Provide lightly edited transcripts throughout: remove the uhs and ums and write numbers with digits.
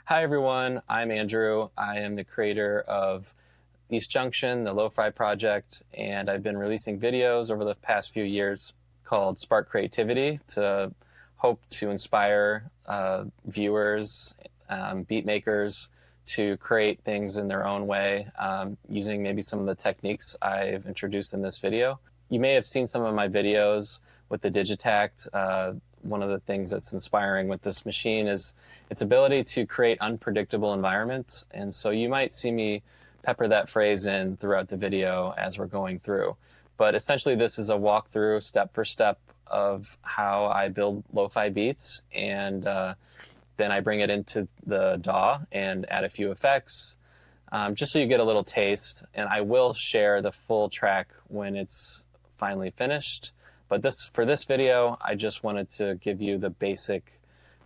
Hi everyone, I'm Andrew. I am the creator of East Junction, the Lofi Project, and I've been releasing videos over the past few years called Spark Creativity to hope to inspire viewers, beat makers to create things in their own way using maybe some of the techniques I've introduced in this video. You may have seen some of my videos with the Digitakt. One of the things that's inspiring with this machine is its ability to create unpredictable environments. And so you might see me pepper that phrase in throughout the video as we're going through. But essentially this is a walkthrough step for step of how I build lo-fi beats, and then I bring it into the DAW and add a few effects just so you get a little taste. And I will share the full track when it's finally finished. But for this video, I just wanted to give you the basic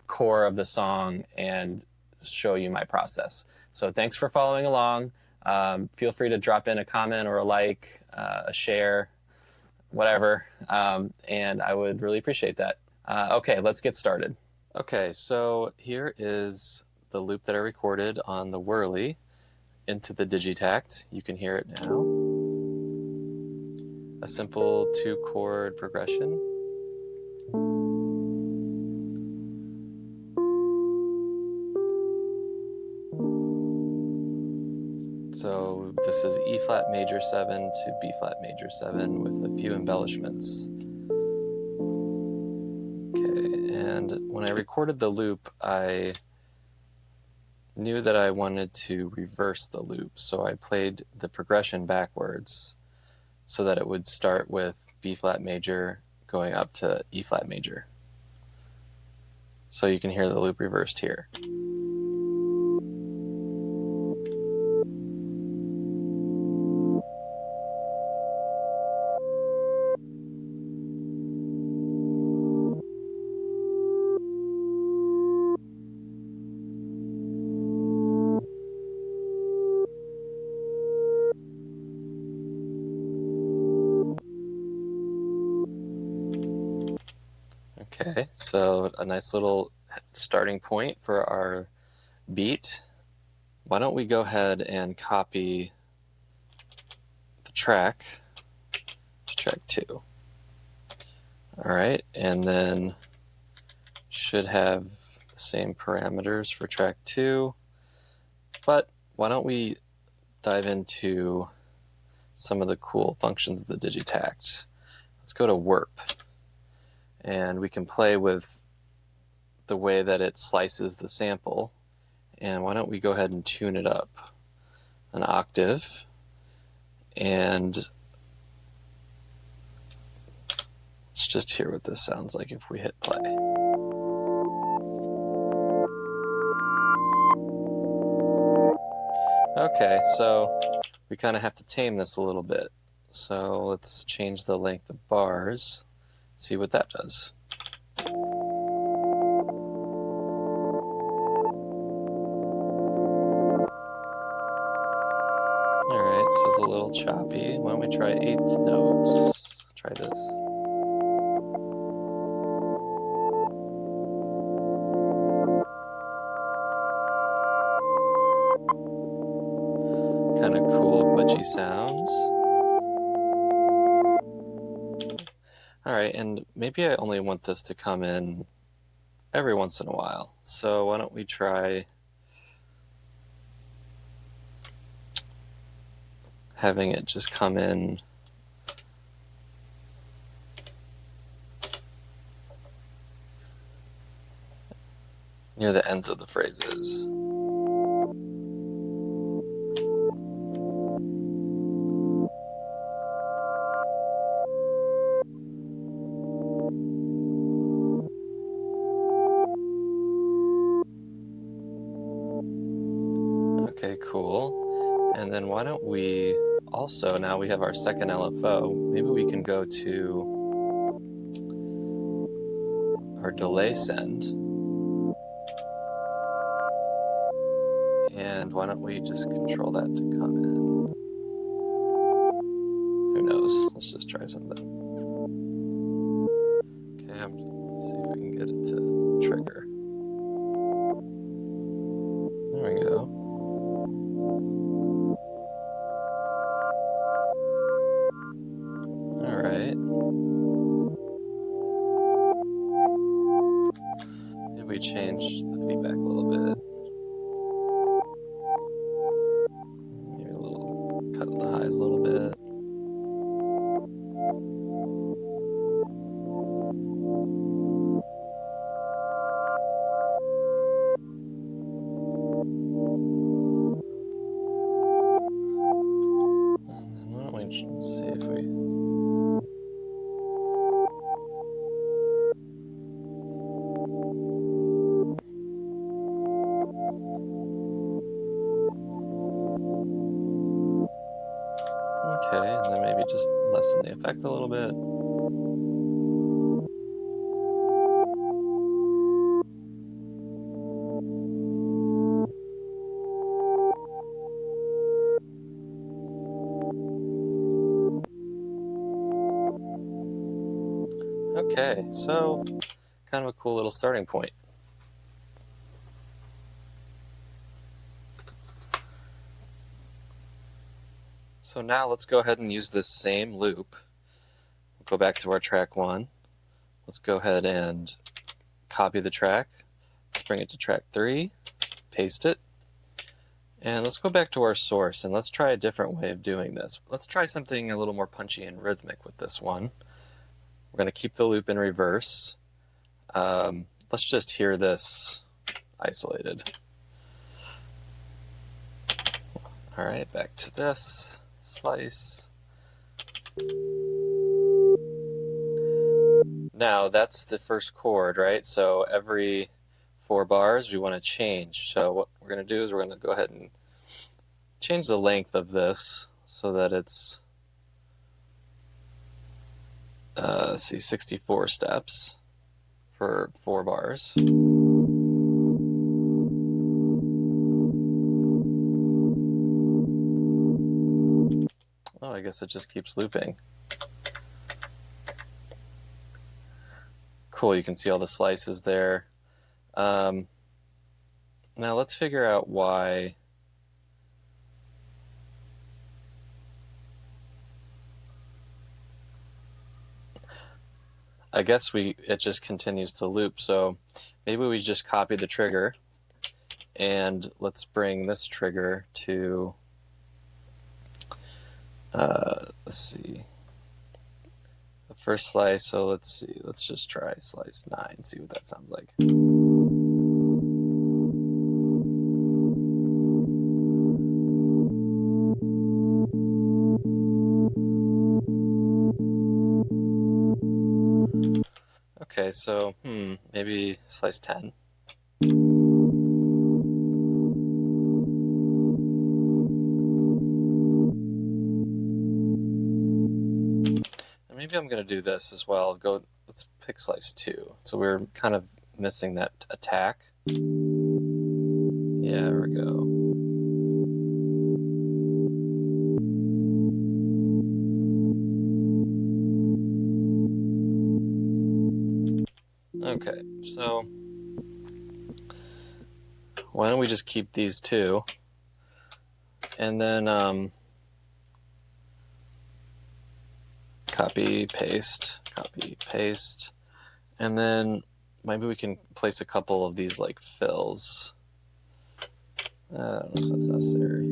core of the song and show you my process. So thanks for following along. Feel free to drop in a comment or a like, a share, whatever, and I would really appreciate that. Okay, let's get started. Okay, so here is the loop that I recorded on the Whirly into the Digitakt. You can hear it now. A simple two-chord progression. So this is E flat major 7 to B flat major 7 with a few embellishments. Okay, and when I recorded the loop, I knew that I wanted to reverse the loop, so I played the progression backwards, so that it would start with B flat major going up to E flat major. So you can hear the loop reversed here. Okay, so a nice little starting point for our beat. Why don't we go ahead and copy the track to track 2. All right, and then should have the same parameters for track 2, but why don't we dive into some of the cool functions of the Digitakt. Let's go to warp. And we can play with the way that it slices the sample. And why don't we go ahead and tune it up an octave. And let's just hear what this sounds like if we hit play. Okay, so we kind of have to tame this a little bit. So let's change the length of bars. See what that does. All right, so it's a little choppy. Why don't we try 8th notes? Try this. Kind of cool, glitchy sounds. All right, and maybe I only want this to come in every once in a while. So why don't we try having it just come in near the ends of the phrases. Okay, cool. And then why don't we also, now we have our second LFO, maybe we can go to our delay send. And why don't we just control that to come in? Who knows? Let's just try something. Okay, let's see if we can get it to trigger. Okay, and then maybe just lessen the effect a little bit. Okay, so kind of a cool little starting point. So now let's go ahead and use this same loop. We'll go back to our track 1. Let's go ahead and copy the track. Let's bring it to track 3, paste it, and let's go back to our source and let's try a different way of doing this. Let's try something a little more punchy and rhythmic with this one. We're going to keep the loop in reverse. Let's just hear this isolated. All right, back to this slice. Now that's the first chord, right? So every 4 bars we want to change. So what we're going to do is we're going to go ahead and change the length of this so that it's, let's see, 64 steps for 4 bars. Oh, I guess it just keeps looping. Cool, you can see all the slices there. Now let's figure out why I guess it just continues to loop, so maybe we just copy the trigger and let's bring this trigger to let's see, the first slice. So let's see, let's just try slice 9, see what that sounds like. Okay, so maybe slice 10. Maybe I'm going to do this as well. Let's pick slice 2. So we're kind of missing that attack. Yeah, there we go. Okay, so why don't we just keep these 2 and then copy, paste, and then maybe we can place a couple of these like fills. I don't know if that's necessary.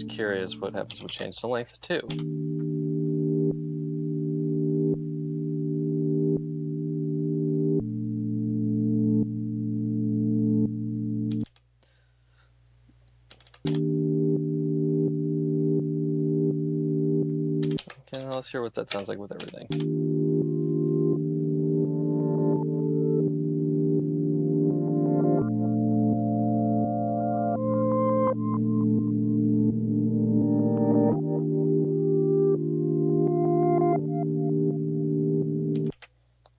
Curious what happens if we change the length too. Okay, now let's hear what that sounds like with everything.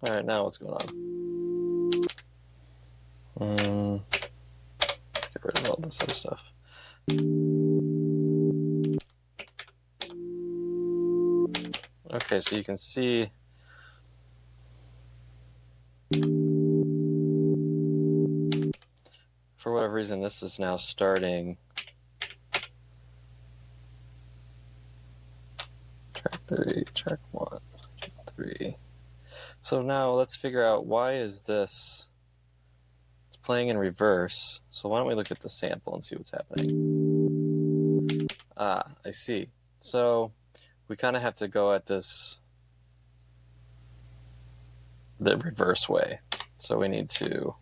All right, now what's going on? Let's get rid of all this other stuff. Okay, so you can see for whatever reason this is now starting track 3, track 1, track 3. So now let's figure out why is this, it's playing in reverse. So why don't we look at the sample and see what's happening. Ah, I see. So we kind of have to go at this the reverse way. So we need to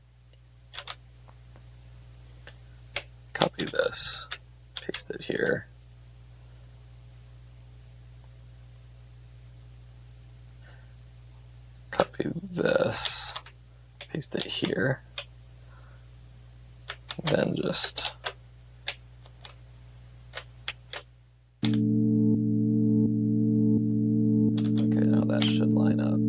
copy this, paste it here. Copy this, paste it here. Then just okay, now that should line up.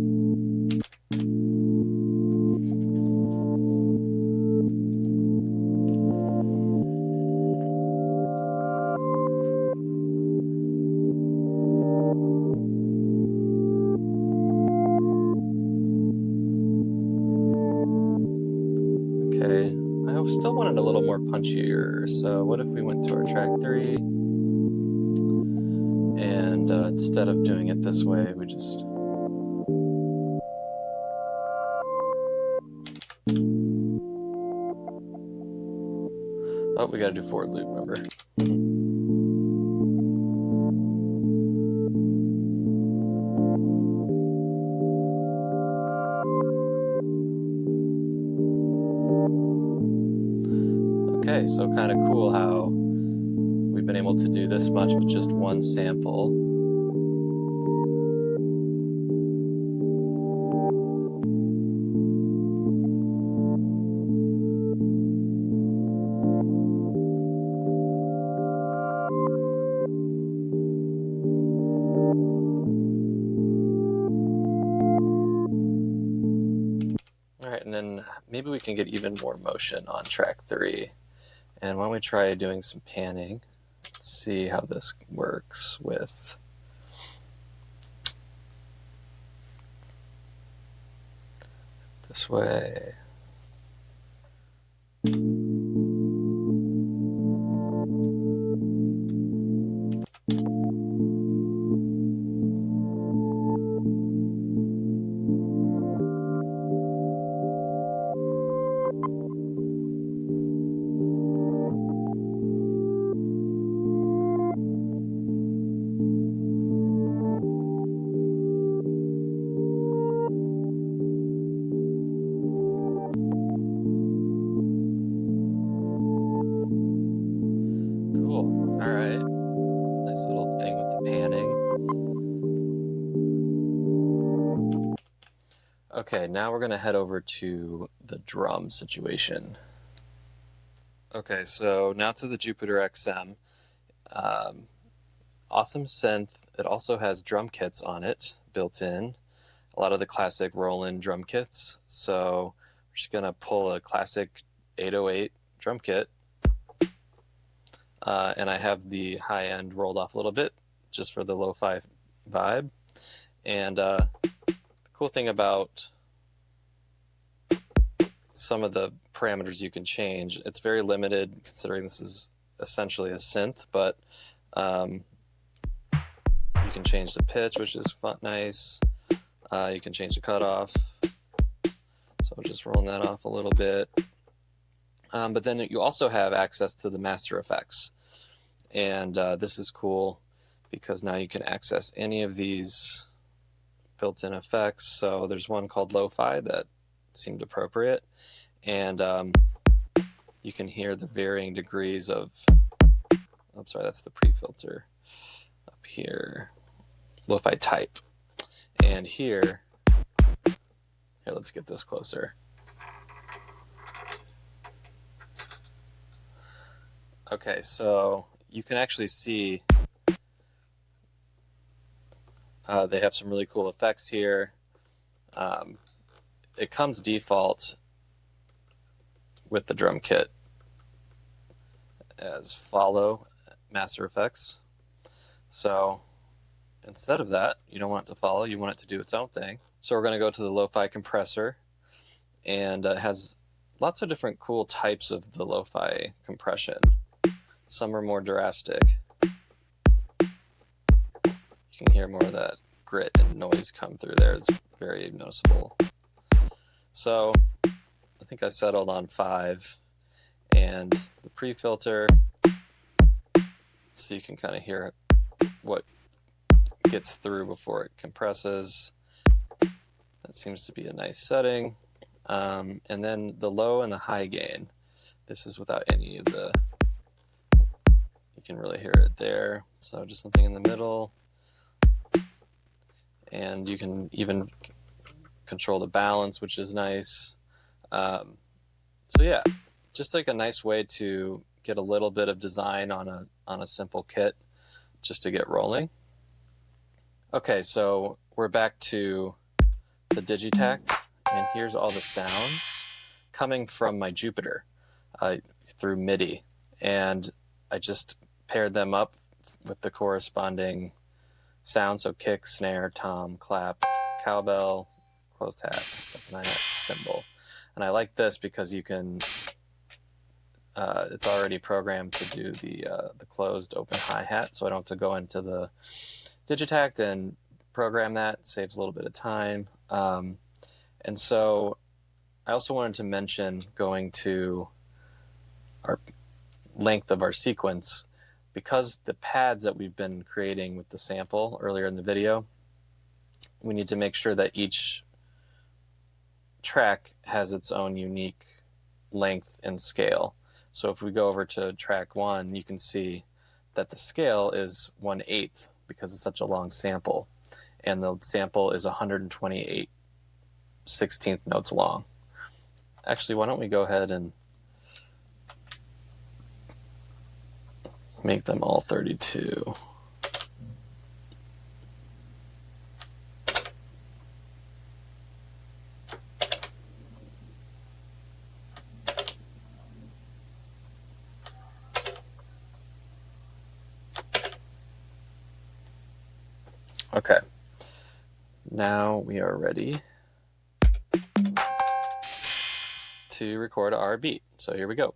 Okay, I still wanted a little more punchier, so what if we went to our track 3, and instead of doing it this way, we just... Oh, we gotta do forward loop, remember? Okay, so kind of cool how we've been able to do this much with just one sample. All right, and then maybe we can get even more motion on track 3. And why don't we try doing some panning? Let's see how this works with this way. Okay, now we're going to head over to the drum situation. Okay, so now to the Jupiter XM. Awesome synth. It also has drum kits on it, built in. A lot of the classic Roland drum kits. So we're just going to pull a classic 808 drum kit. And I have the high end rolled off a little bit, just for the lo-fi vibe. And the cool thing about some of the parameters you can change, it's very limited considering this is essentially a synth, but you can change the pitch, which is nice. You can change the cutoff. So I'm just rolling that off a little bit. But then you also have access to the master effects. And this is cool because now you can access any of these built-in effects. So there's one called Lo-Fi that seemed appropriate. And you can hear the varying degrees of, I'm sorry, that's the pre-filter up here, Lo-Fi type. And here, let's get this closer. Okay, so you can actually see they have some really cool effects here. It comes default with the drum kit as follow master effects. So instead of that, you don't want it to follow, you want it to do its own thing. So we're going to go to the Lo-Fi compressor, and it has lots of different cool types of the Lo-Fi compression. Some are more drastic. You can hear more of that grit and noise come through there. It's very noticeable. So I think I settled on 5, and the pre-filter, so you can kind of hear what gets through before it compresses. That seems to be a nice setting. And then the low and the high gain. This is without any of the can really hear it there. So just something in the middle. And you can even control the balance, which is nice. So yeah, just like a nice way to get a little bit of design on a simple kit just to get rolling. Okay, so we're back to the Digitakt, and here's all the sounds coming from my Jupiter through MIDI. And I just paired them up with the corresponding sound, so kick, snare, tom, clap, cowbell, closed hat, hi-hat, cymbal. And I like this because you can, it's already programmed to do the closed open hi-hat, so I don't have to go into the Digitakt and program that. It saves a little bit of time. And so I also wanted to mention going to our length of our sequence, because the pads that we've been creating with the sample earlier in the video, we need to make sure that each track has its own unique length and scale. So if we go over to track 1, you can see that the scale is 1/8 because it's such a long sample, and the sample is 128 16th notes long. Actually, why don't we go ahead and make them all 32. Okay, now we are ready to record our beat. So here we go.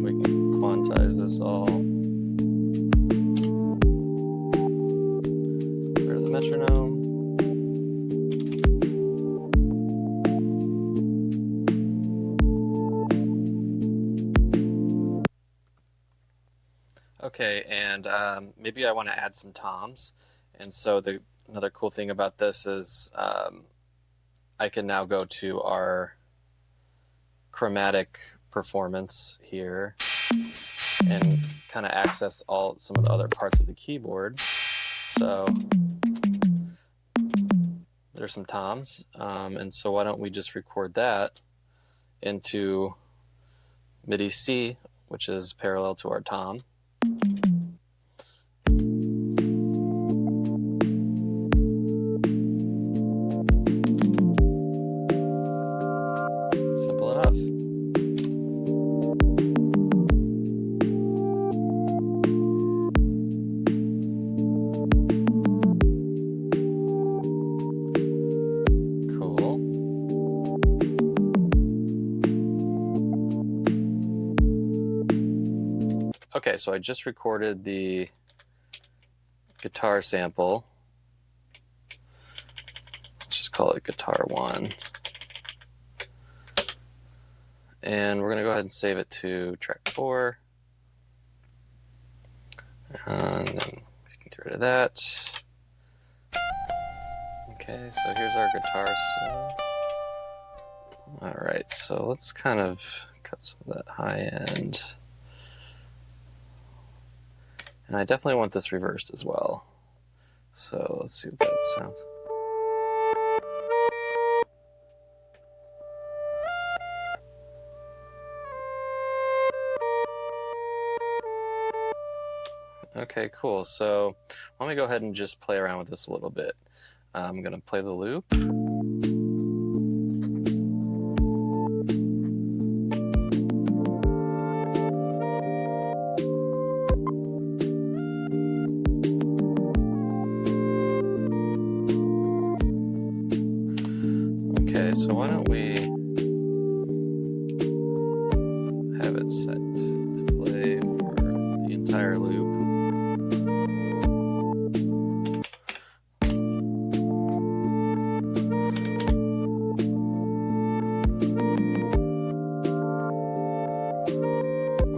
We can quantize this all. Rid of the metronome. Okay, and maybe I want to add some toms. And so another cool thing about this is I can now go to our chromatic performance here and kind of access some of the other parts of the keyboard. So there's some toms, and so why don't we just record that into MIDI C, which is parallel to our tom. Simple enough. Okay, so I just recorded the guitar sample. Let's just call it guitar 1. And we're going to go ahead and save it to track 4. And then we can get rid of that. Okay, so here's our guitar solo. All right, so let's kind of cut some of that high end. And I definitely want this reversed as well. So let's see what that sounds. Okay, cool. So let me go ahead and just play around with this a little bit. I'm going to play the loop. have it set to play for the entire loop.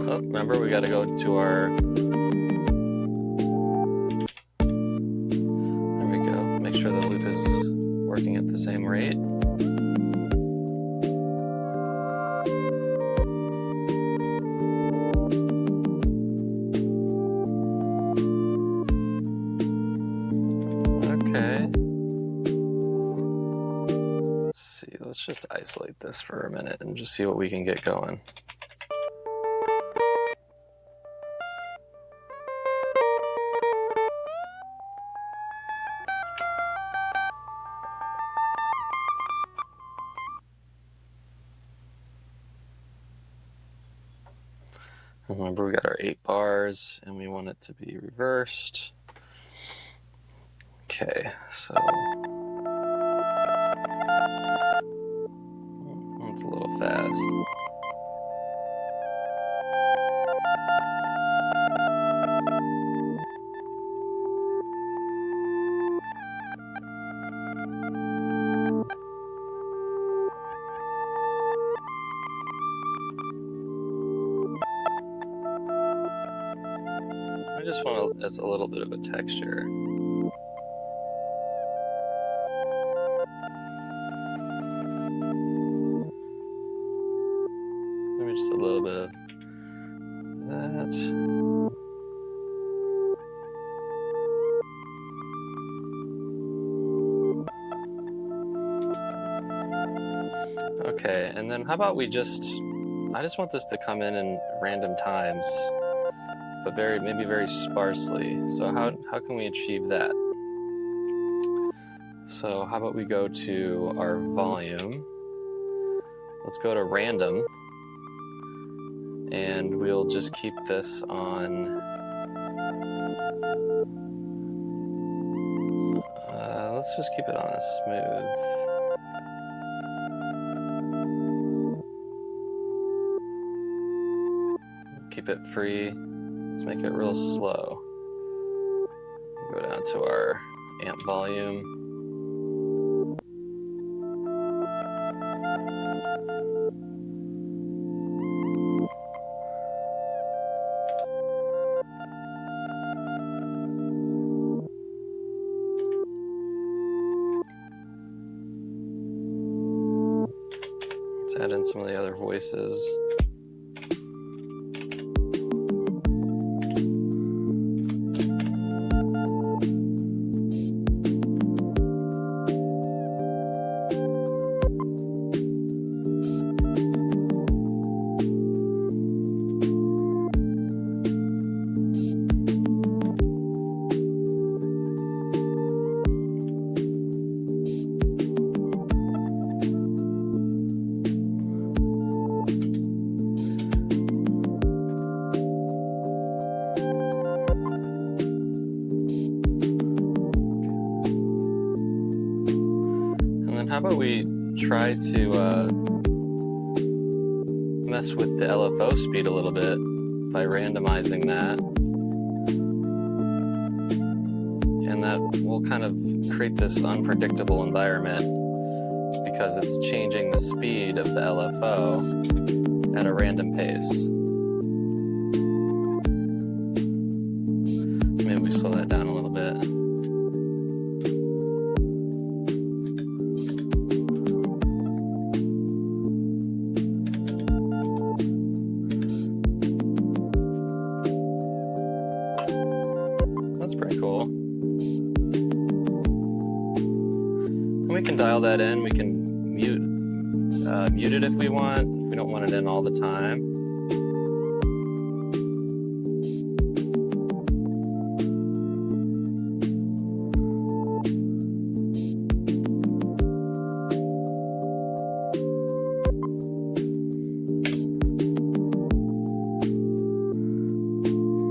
Oh, remember, we got to go to our... There we go. Make sure the loop is working at the same rate. Let's just isolate this for a minute and just see what we can get going. Remember, we got our 8 bars and we want it to be reversed. Okay, so it's a little fast. I just want it as a little bit of a texture. Maybe just a little bit of that. Okay, and then how about we just, I just want this to come in random times, but maybe very sparsely. So how can we achieve that? So how about we go to our volume. Let's go to random. And we'll just keep this on, let's just keep it on a smooth. Keep it free. Let's make it real slow. Go down to our amp volume. Let's add in some of the other voices. How about we try to mess with the LFO speed a little bit by randomizing that. And that will kind of create this unpredictable environment because it's changing the speed of the LFO at a random pace. Maybe we slow that down a little bit. That's pretty cool. And we can dial that in. We can mute it if we want, if we don't want it in all the time.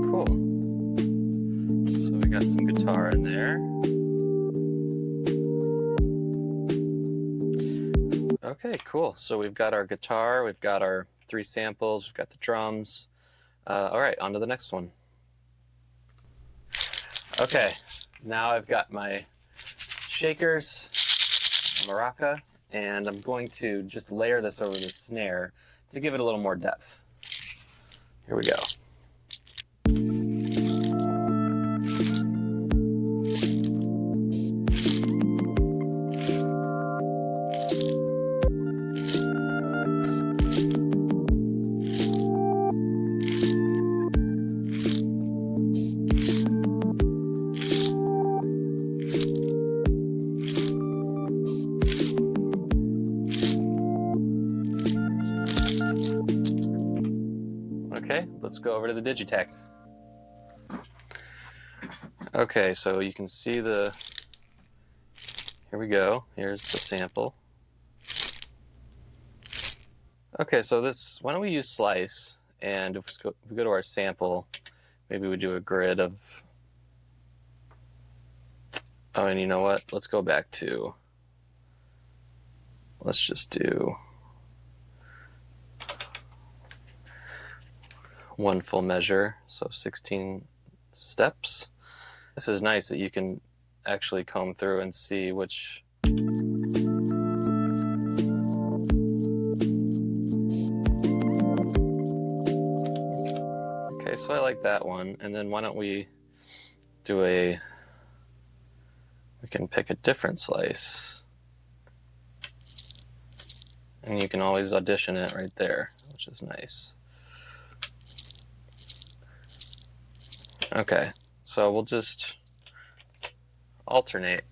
Cool. So we got some guitar in there. Okay, cool. So we've got our guitar, we've got our 3 samples, we've got the drums. All right, on to the next one. Okay, now I've got my shakers, maraca, and I'm going to just layer this over the snare to give it a little more depth. Here we go. Okay, let's go over to the Digitakt. Okay, so you can see here we go. Here's the sample. Okay, so why don't we use slice, and if we go to our sample, maybe we do a grid of, oh, and you know what? Let's go back to, let's just do 1 full measure, so 16 steps. This is nice that you can actually comb through and see which. Okay, so I like that one. And then why don't we we can pick a different slice. And you can always audition it right there, which is nice. Okay, so we'll just alternate.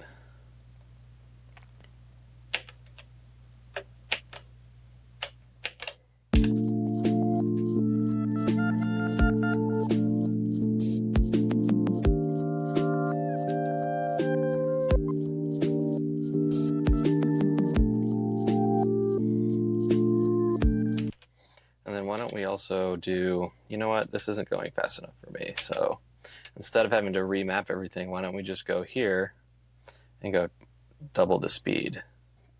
And then why don't we also do, you know what, this isn't going fast enough for me, so instead of having to remap everything, why don't we just go here and go double the speed.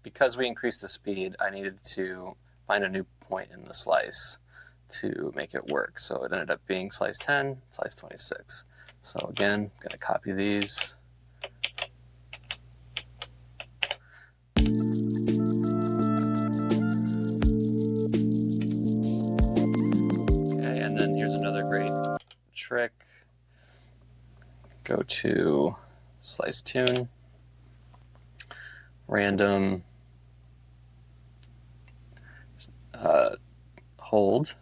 Because we increased the speed, I needed to find a new point in the slice to make it work. So it ended up being slice 10, slice 26. So again, I'm going to copy these. Okay, and then here's another great trick. Go to slice tune, random, hold,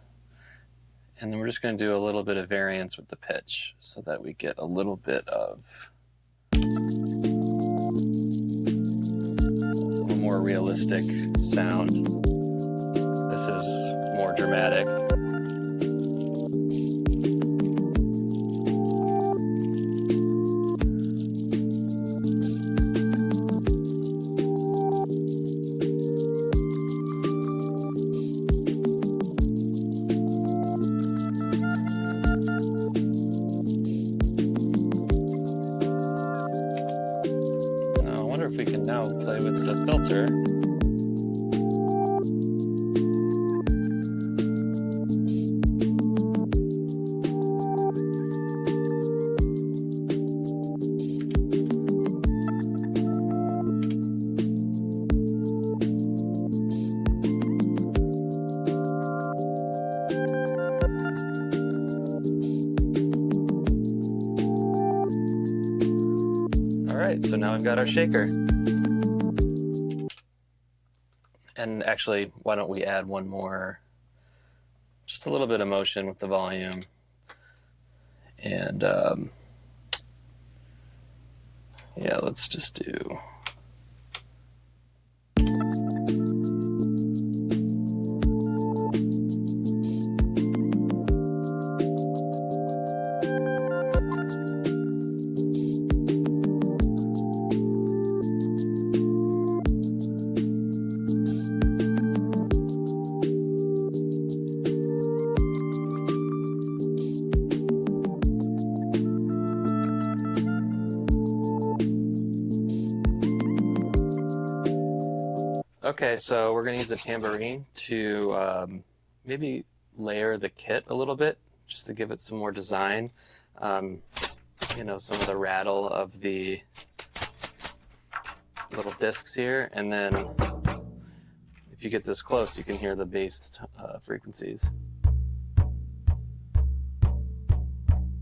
and then we're just going to do a little bit of variance with the pitch so that we get a little bit of a little more realistic sound. This is more dramatic. If we can now play with the filter. Alright, so now we've got our shaker. And actually, why don't we add one more, just a little bit of motion with the volume. And yeah, let's just do. Okay, so we're going to use the tambourine to maybe layer the kit a little bit just to give it some more design. You know, some of the rattle of the little discs here, and then if you get this close, you can hear the bass frequencies.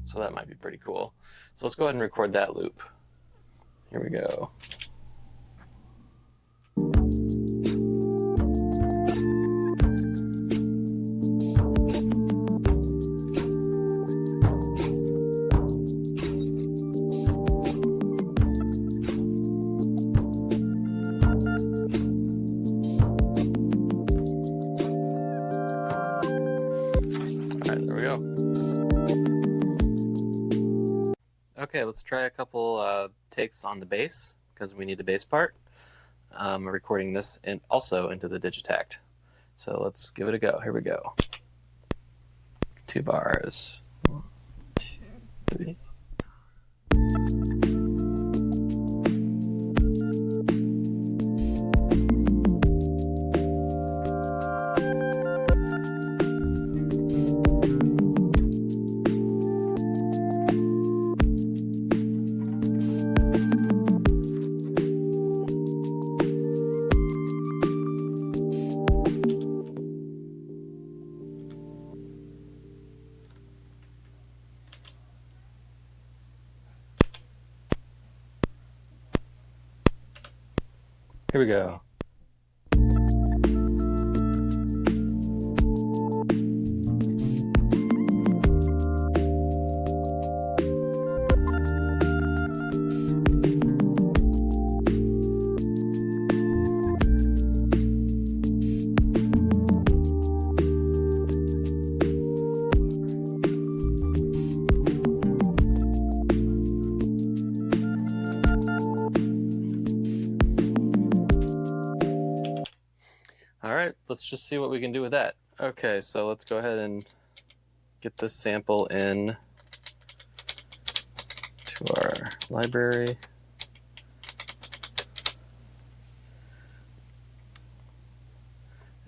So that might be pretty cool. So let's go ahead and record that loop. Here we go. Okay, let's try a couple takes on the bass, because we need the bass part. I'm recording this also into the Digitakt. So let's give it a go. Here we go. 2 bars. 1, 2, 3. Here we go. All right, let's just see what we can do with that. Okay, so let's go ahead and get this sample in to our library.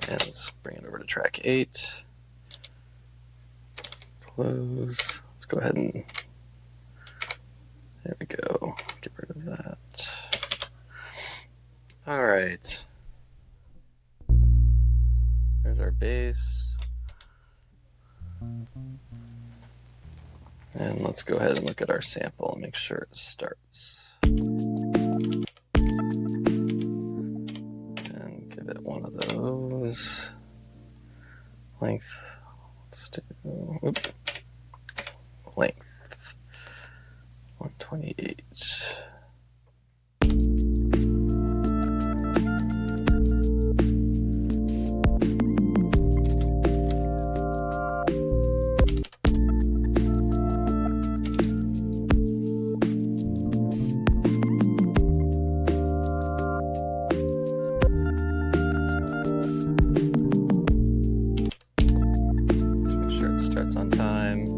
And let's bring it over to track 8. Close. Let's go ahead and, there we go. Get rid of that. All right. There's our bass. And let's go ahead and look at our sample and make sure it starts. And give it one of those. Length. Let's do, length. 128. On time.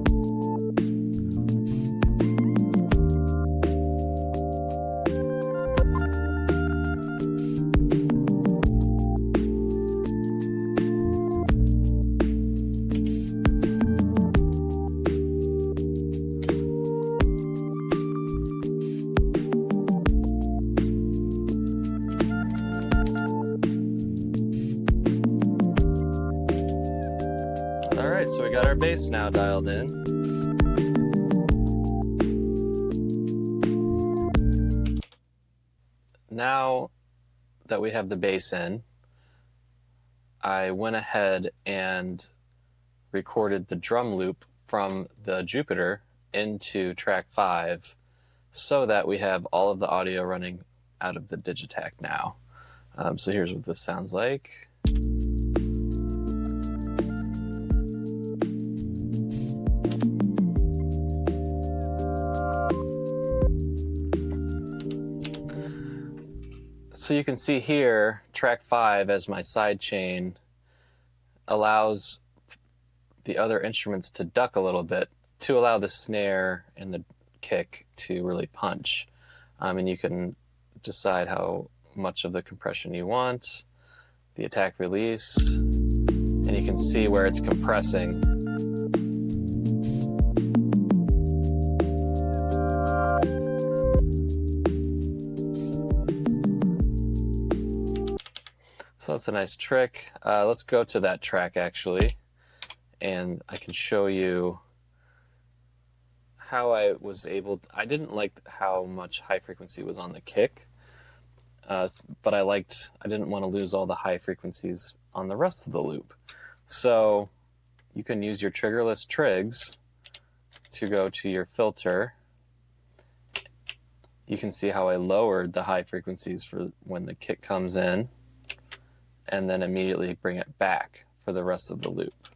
All right, so we got our bass now dialed in. Now that we have the bass in, I went ahead and recorded the drum loop from the Jupiter into track 5 so that we have all of the audio running out of the Digitakt now. So here's what this sounds like. So you can see here, track 5 as my side chain allows the other instruments to duck a little bit to allow the snare and the kick to really punch. And you can decide how much of the compression you want, the attack release, and you can see where it's compressing. So that's a nice trick. Let's go to that track actually, and I can show you how I was able. I didn't like how much high frequency was on the kick, but I didn't want to lose all the high frequencies on the rest of the loop. So you can use your triggerless trigs to go to your filter. You can see how I lowered the high frequencies for when the kick comes in, and then immediately bring it back for the rest of the loop.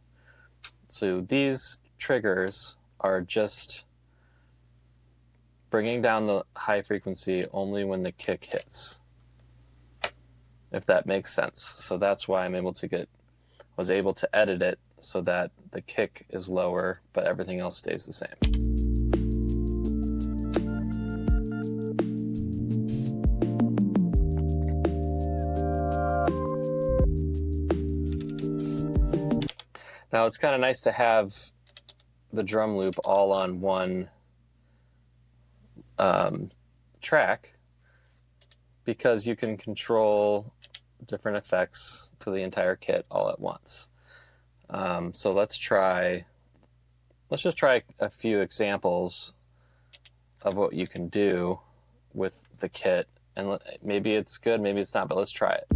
So these triggers are just bringing down the high frequency only when the kick hits, if that makes sense. So that's why was able to edit it so that the kick is lower, but everything else stays the same. Now it's kind of nice to have the drum loop all on one track, because you can control different effects to the entire kit all at once. So let's just try a few examples of what you can do with the kit, and maybe it's good, maybe it's not, but let's try it.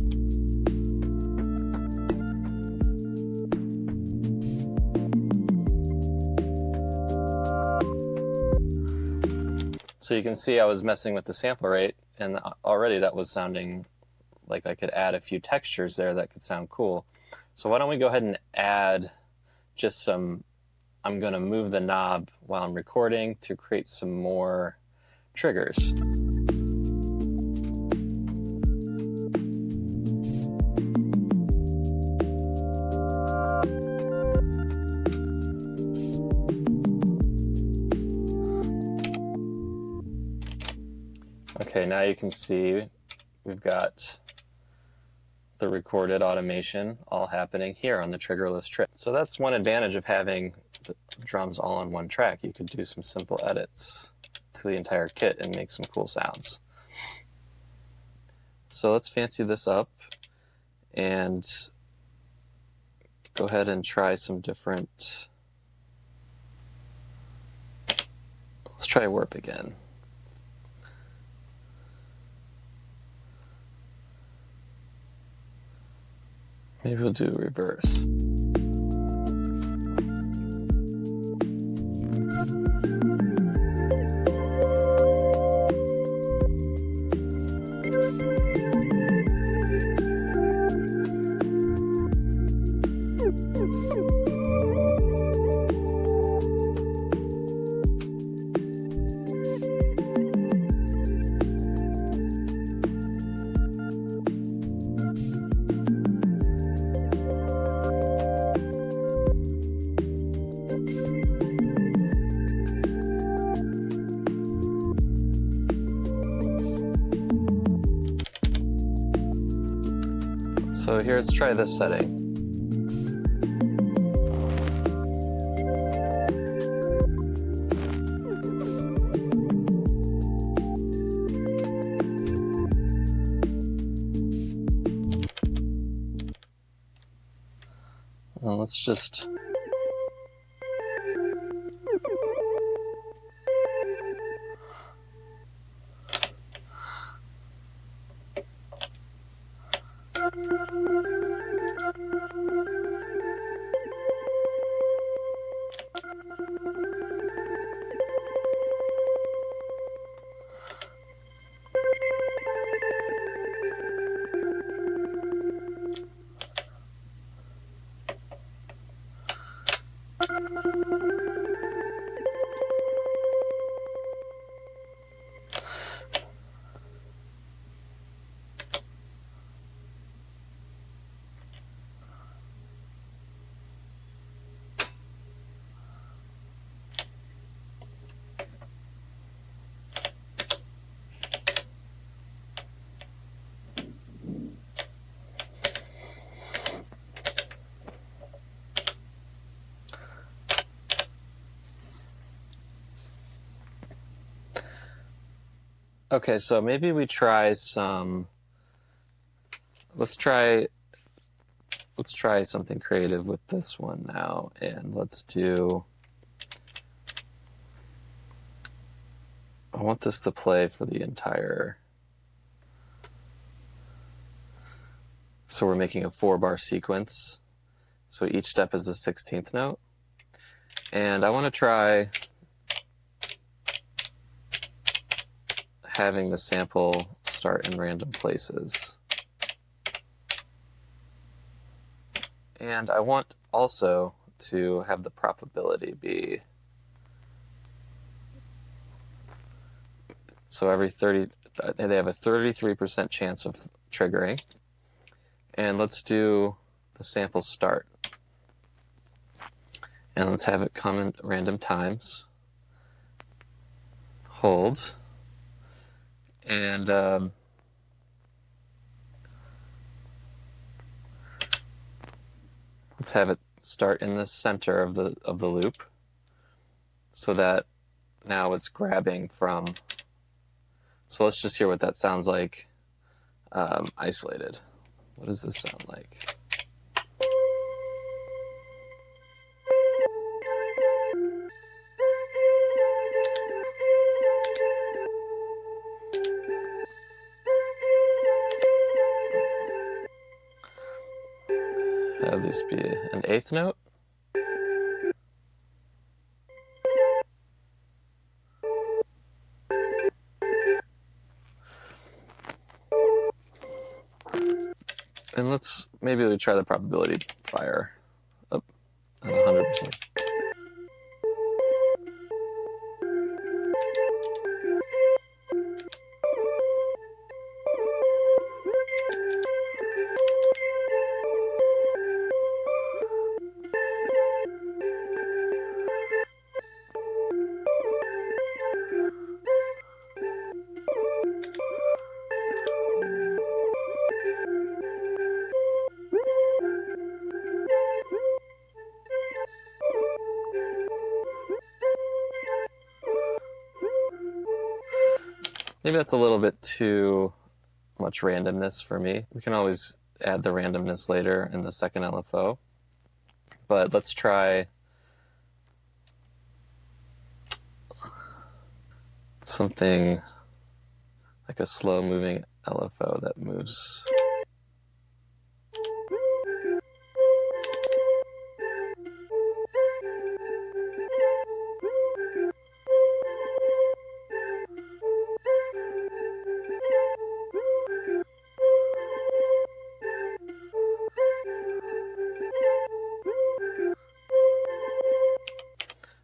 So you can see I was messing with the sample rate, and already that was sounding like I could add a few textures there that could sound cool. So why don't we go ahead and add just some, I'm going to move the knob while I'm recording to create some more triggers. Okay, now you can see we've got the recorded automation all happening here on the triggerless trick. So that's one advantage of having the drums all on one track. You could do some simple edits to the entire kit and make some cool sounds. So let's fancy this up and go ahead and try some different. Let's try warp again. Maybe we'll do reverse. So here, let's try this setting. Well, let's just Okay, so maybe we try some. Let's try something creative with this one now, and let's do. I want this to play for the entire. So we're making a 4-bar sequence. So each step is a 16th note. And I want to try having the sample start in random places. And I want also to have the probability be so every 30, they have a 33% chance of triggering. And let's do the sample start. And let's have it come in random times. Hold. And let's have it start in the center of the loop, so that now it's grabbing from. So let's just hear what that sounds like isolated. What does this sound like? Have this be an 8th note. And maybe we try the probability fire up at 100%. Maybe that's a little bit too much randomness for me. We can always add the randomness later in the second LFO. But let's try something like a slow moving LFO that moves.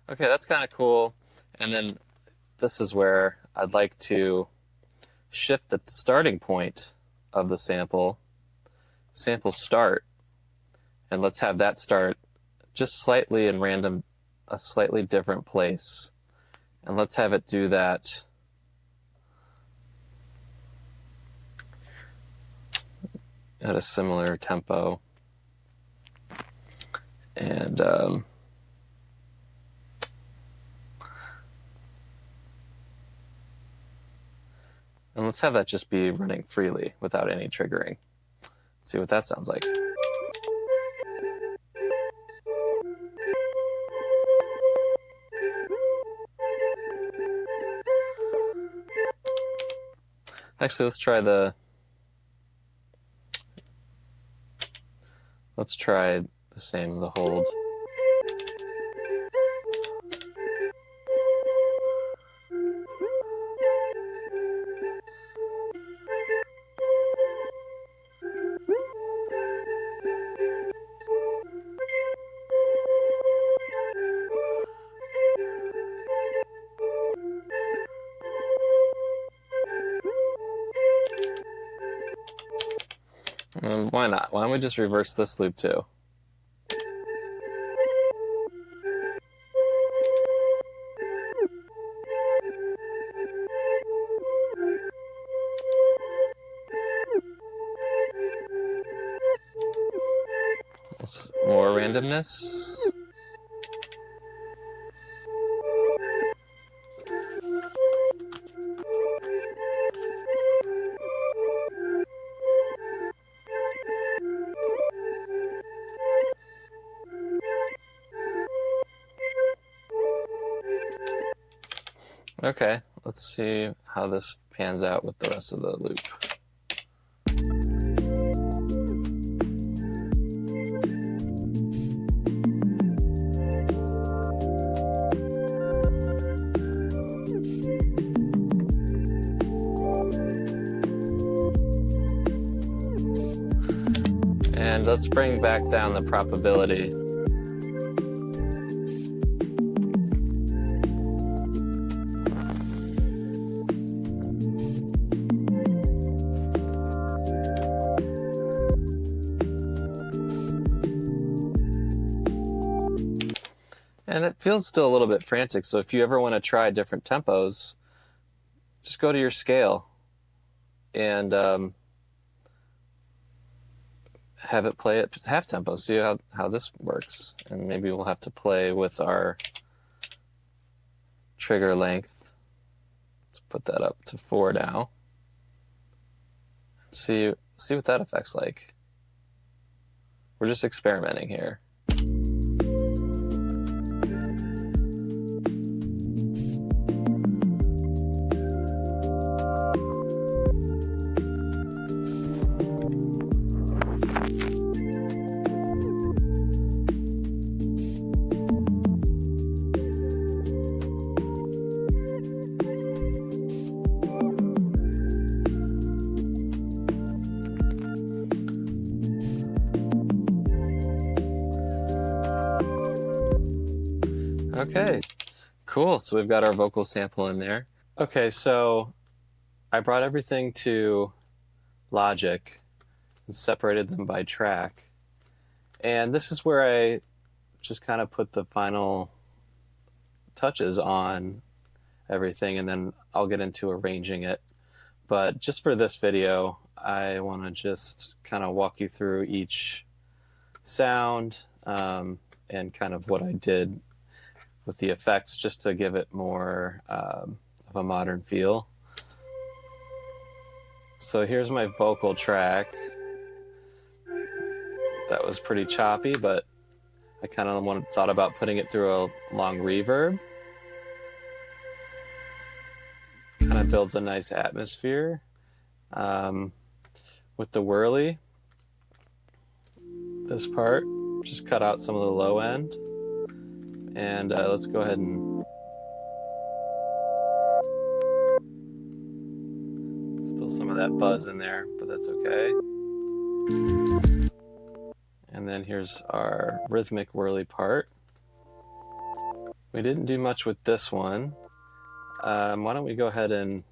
Okay, that's kind of cool. And then this is where I'd like to shift the starting point of the sample start, and let's have that start just slightly in random, a slightly different place. And let's have it do that at a similar tempo. And let's have that just be running freely without any triggering. Let's see what that sounds like. Actually, let's try the same, the hold. Why not? Why don't we just reverse this loop too? More randomness. Okay, let's see how this pans out with the rest of the loop. And let's bring back down the probability. And it feels still a little bit frantic, so if you ever want to try different tempos, just go to your scale and have it play at half tempo. See how this works. And maybe we'll have to play with our trigger length. Let's put that up to 4 now. See what that affect's like. We're just experimenting here. Okay, cool. So we've got our vocal sample in there. Okay, so I brought everything to Logic and separated them by track. And this is where I just kind of put the final touches on everything, and then I'll get into arranging it. But just for this video, I want to just kind of walk you through each sound and kind of what I did with the effects, just to give it more of a modern feel. So here's my vocal track. That was pretty choppy, but I kind of thought about putting it through a long reverb. Kind of builds a nice atmosphere. With the whirly, this part, just cut out some of the low end. And let's go ahead and still some of that buzz in there, but that's okay. And then here's our rhythmic whirly part. We didn't do much with this one. Why don't we go ahead and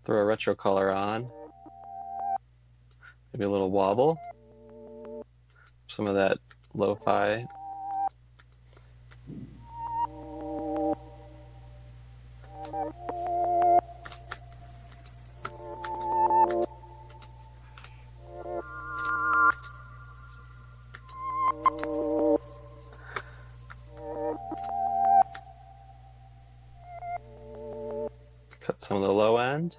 throw a retro color on. Maybe a little wobble. Some of that lo-fi. Cut some of the low end.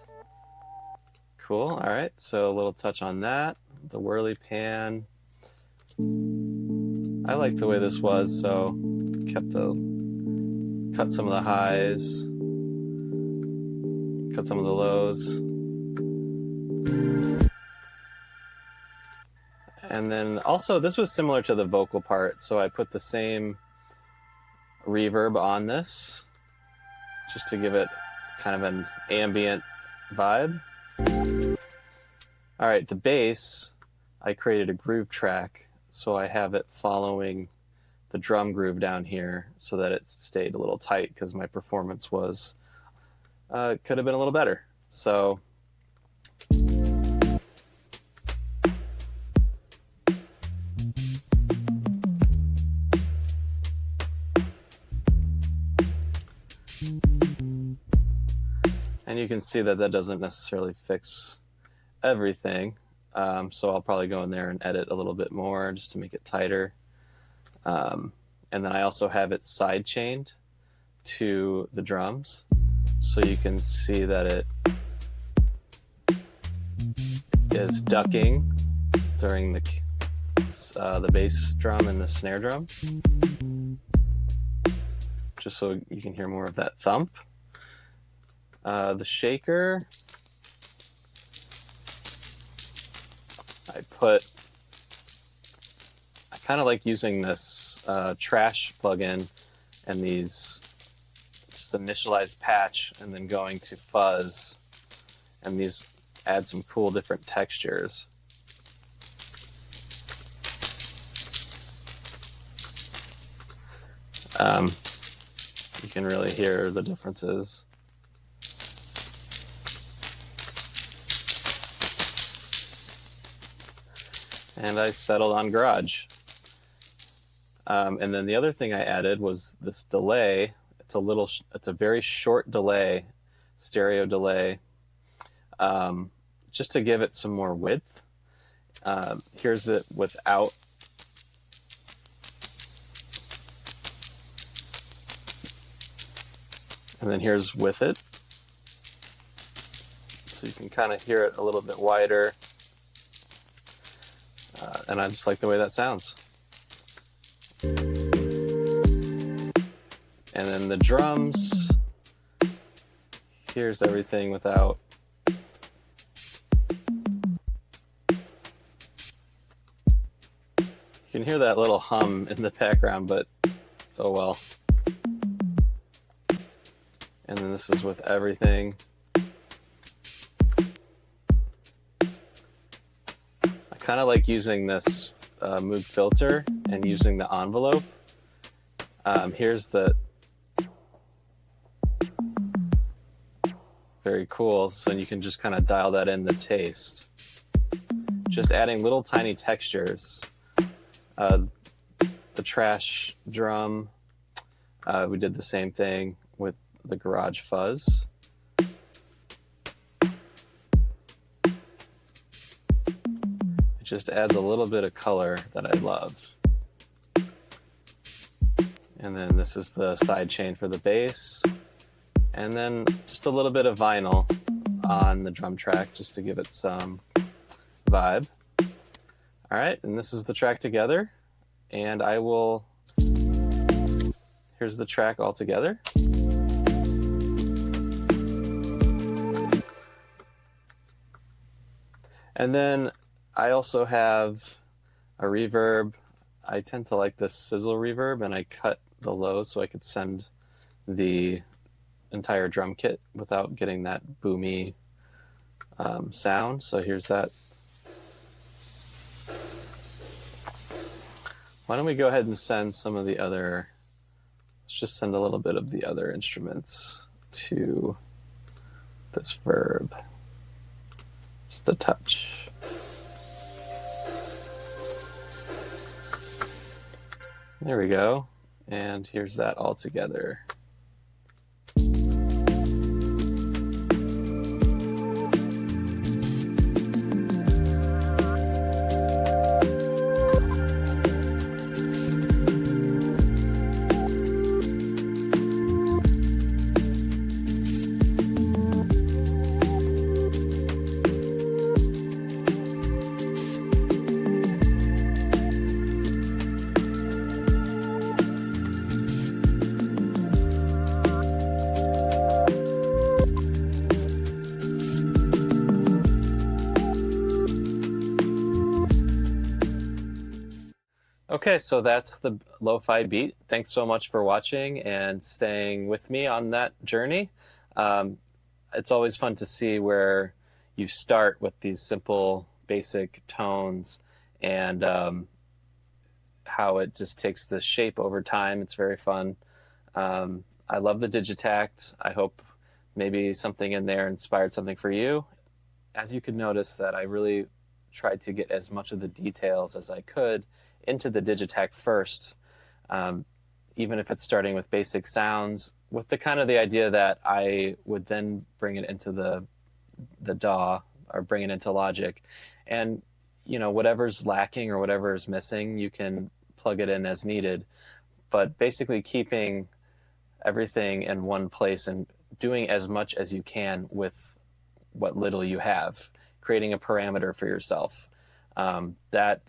Cool. All right. So a little touch on that. The whirly pan. I like the way this was, so cut some of the highs, cut some of the lows. And then also this was similar to the vocal part, so I put the same reverb on this just to give it kind of an ambient vibe. All right, the bass, I created a groove track, so I have it following the drum groove down here so that it stayed a little tight, because my performance was could have been a little better. So and you can see that that doesn't necessarily fix everything. So I'll probably go in there and edit a little bit more just to make it tighter. And then I also have it side chained to the drums, so you can see that it is ducking during the bass drum and the snare drum. just so you can hear more of that thump. The shaker, I kind of like using this trash plugin and these just initialized patch and then going to fuzz, and these add some cool different textures. You can really hear the differences. And I settled on Garage. And then the other thing I added was this delay. It's a very short delay, stereo delay, just to give it some more width. Here's it without. And then here's with it. So you can kind of hear it a little bit wider. And I just like the way that sounds. And then the drums, here's everything without. You can hear that little hum in the background, but oh well. And then this is with everything. I kind of like using this mood filter and using the envelope. Here's the very cool. So you can just kind of dial that in the taste. Just adding little tiny textures. The trash drum, we did the same thing with the Garage fuzz. It just adds a little bit of color that I love. And then this is the side chain for the bass. And then just a little bit of vinyl on the drum track just to give it some vibe. All right, and this is the track together. And here's the track all together. And then I also have a reverb. I tend to like this sizzle reverb, and I cut the low so I could send the entire drum kit without getting that boomy sound. So here's that. Why don't we go ahead and send some of the other, let's just send a little bit of the other instruments to this verb. Just a touch. There we go. And here's that all together. Okay, so that's the lo-fi beat. Thanks so much for watching and staying with me on that journey. It's always fun to see where you start with these simple, basic tones and how it just takes the shape over time. It's very fun. I love the Digitakt. I hope maybe something in there inspired something for you. As you could notice, that I really tried to get as much of the details as I could into the Digitakt first, even if it's starting with basic sounds, with the kind of the idea that I would then bring it into the DAW or bring it into Logic. And, you know, whatever's lacking or whatever is missing, you can plug it in as needed. But basically keeping everything in one place and doing as much as you can with what little you have, creating a parameter for yourself. That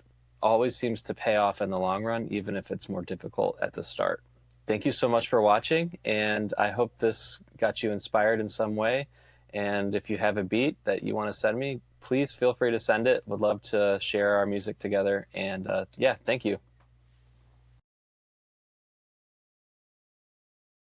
always seems to pay off in the long run, even if it's more difficult at the start. Thank you so much for watching, and I hope this got you inspired in some way. And if you have a beat that you want to send me, please feel free to send it. Would love to share our music together. And yeah, thank you.